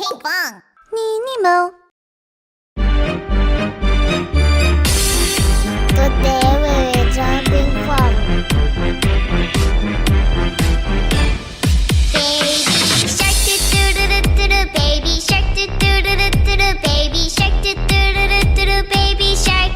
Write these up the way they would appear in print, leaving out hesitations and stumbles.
Pinkfong-Minimo. Today we're jumping from baby shark do baby shark do baby shark do baby shark.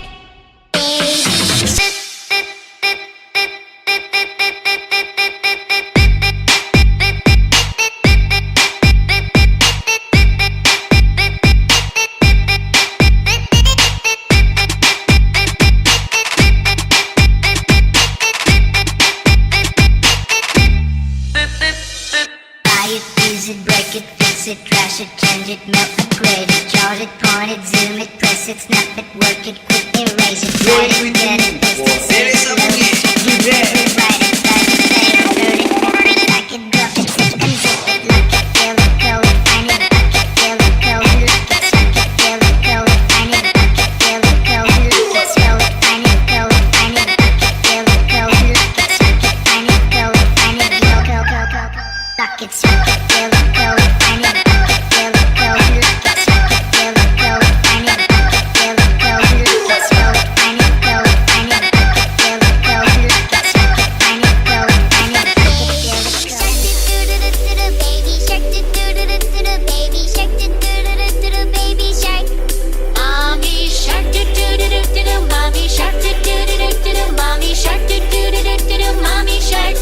Use it, break it, fix it, trash it, change it, melt, upgrade it, charge it, point it, zoom it, press it, snap it, work it, quick erase it, write it, get it, paste it, save it, load it, rewrite it, type it, save it, load it, burn it, like it, drop it, zip and zip it, look it, feel it, code it, find it, look it, feel it, code it, look it, suck it, feel it, code it, find it, look it, feel it, code it, look it, scroll it, find it, code it, find it, look it, feel it, code it, look it, suck it, find it, code it, find it, lock it, suck it, feel it, code it, find it, look it, feel it, code it, look it, suck it, feel it, code it, find it, look it, feel it, code it, look it, scroll it, find it, code it, find it, look it, feel it, code it, look it, suck it, find it, code it, find it, look it, feel it, code it. Baby shark do baby shark do baby shark. Mommy shark do mommy shark do mommy shark do mommy shark.